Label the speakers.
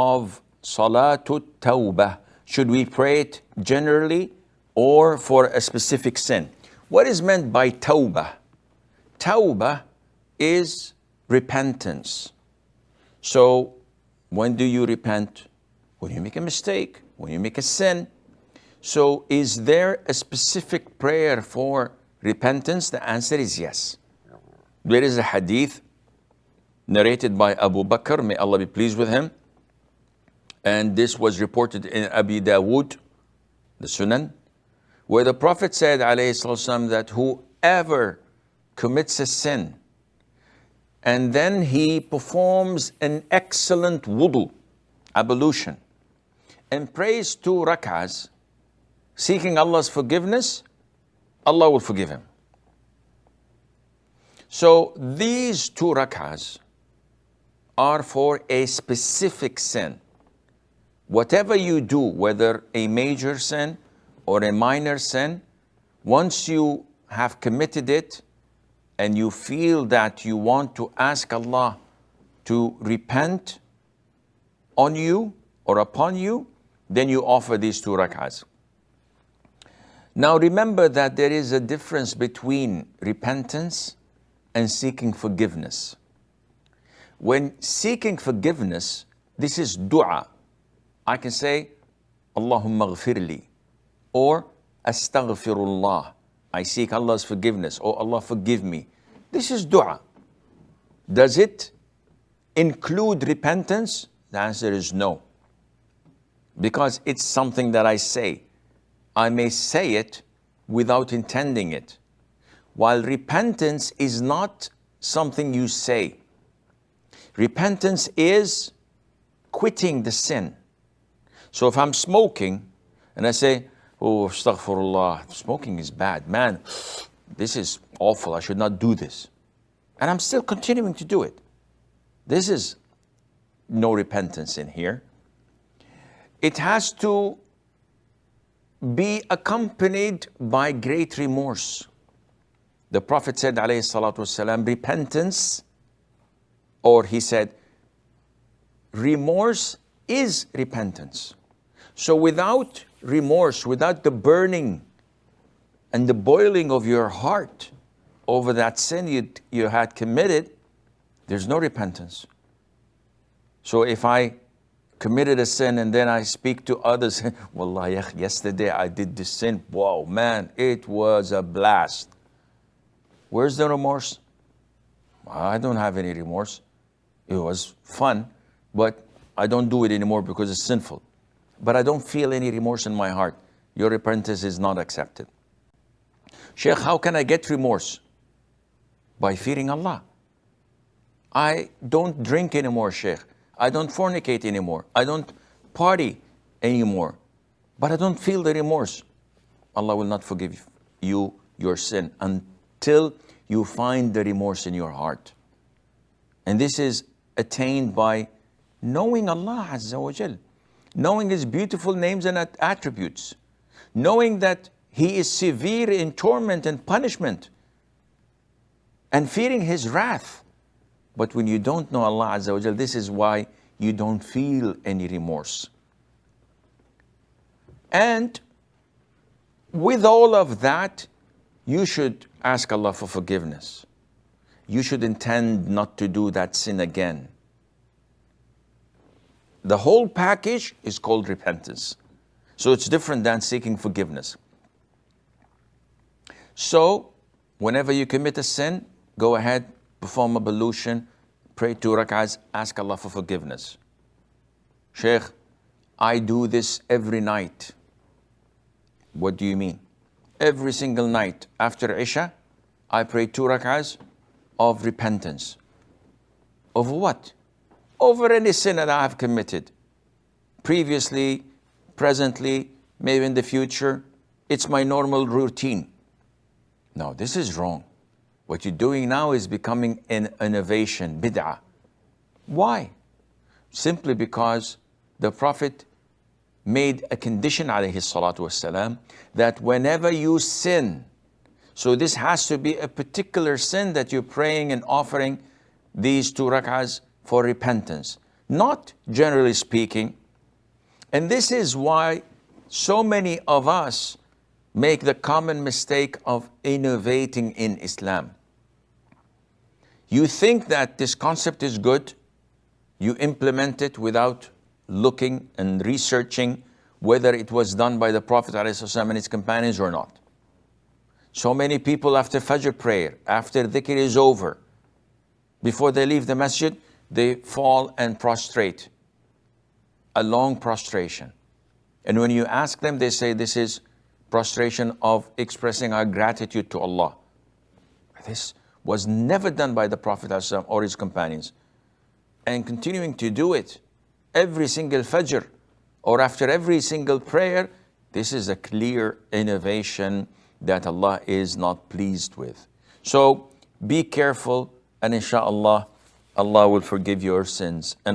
Speaker 1: of Salatul Tawbah. Should we pray it generally or for a specific sin? What is meant by Tawbah? Tawbah is repentance. So when do you repent? When you make a mistake, when you make a sin. So is there a specific prayer for repentance? The answer is yes. There is a hadith narrated by Abu Bakr, may Allah be pleased with him. And this was reported in Abu Dawud, the Sunnah, where the Prophet said, alayhi salatu that whoever commits a sin and then he performs an excellent wudu, ablution, and prays 2 rak'ahs, seeking Allah's forgiveness, Allah will forgive him. So these 2 rak'ahs are for a specific sin. Whatever you do, whether a major sin or a minor sin, once you have committed it and you feel that you want to ask Allah to repent on you or upon you, then you offer these 2 rak'ahs. Now remember that there is a difference between repentance and seeking forgiveness. When seeking forgiveness, this is dua. I can say, Allahumma ghfirli, or Astaghfirullah. I seek Allah's forgiveness. Oh Allah, forgive me. This is dua. Does it include repentance? The answer is no. Because it's something that I say. I may say it without intending it. While repentance is not something you say. Repentance is quitting the sin. So if I'm smoking and I say, oh, astaghfirullah, smoking is bad, man, this is awful, I should not do this. And I'm still continuing to do it. This is no repentance in here. It has to be accompanied by great remorse. The Prophet said, alayhi salatu wasalam, repentance, or he said, remorse is repentance. So without remorse, without the burning and the boiling of your heart over that sin you had committed, there's no repentance. So if I committed a sin and then I speak to others, Wallah, yesterday I did this sin, wow, man, it was a blast. Where's the remorse? I don't have any remorse. It was fun, but I don't do it anymore because it's sinful. But I don't feel any remorse in my heart. Your repentance is not accepted. Sheikh, how can I get remorse? By fearing Allah. I don't drink anymore, Sheikh. I don't fornicate anymore. I don't party anymore. But I don't feel the remorse. Allah will not forgive you your sin until you find the remorse in your heart. And this is attained by knowing Allah Azza wa Jal, knowing His beautiful names and attributes, knowing that He is severe in torment and punishment, and fearing His wrath. But when you don't know Allah Azza wa Jal, this is why you don't feel any remorse. And with all of that, you should ask Allah for forgiveness. You should intend not to do that sin again. The whole package is called repentance. So it's different than seeking forgiveness. So whenever you commit a sin, go ahead, perform ablution, pray 2 rak'ahs, ask Allah for forgiveness. Sheikh, I do this every night. What do you mean? Every single night after Isha, I pray 2 rak'ahs of repentance. Over what? Over any sin that I have committed. Previously, presently, maybe in the future. It's my normal routine. No, this is wrong. What you're doing now is becoming an innovation, bid'ah. Why? Simply because the Prophet made a condition, alayhi salatu wasalam, that whenever you sin, so this has to be a particular sin that you're praying and offering these 2 rak'ahs for repentance. not generally speaking. And this is why so many of us make the common mistake of innovating in Islam. You think that this concept is good, you implement it without looking and researching whether it was done by the Prophet ﷺ and his companions or not. So many people after Fajr prayer, after dhikr is over, before they leave the masjid, they fall and prostrate. A long prostration. And when you ask them, they say this is prostration of expressing our gratitude to Allah. This was never done by the Prophet ﷺ or his companions. And continuing to do it every single Fajr or after every single prayer, this is a clear innovation that Allah is not pleased with. So be careful, and inshallah, Allah will forgive your sins. And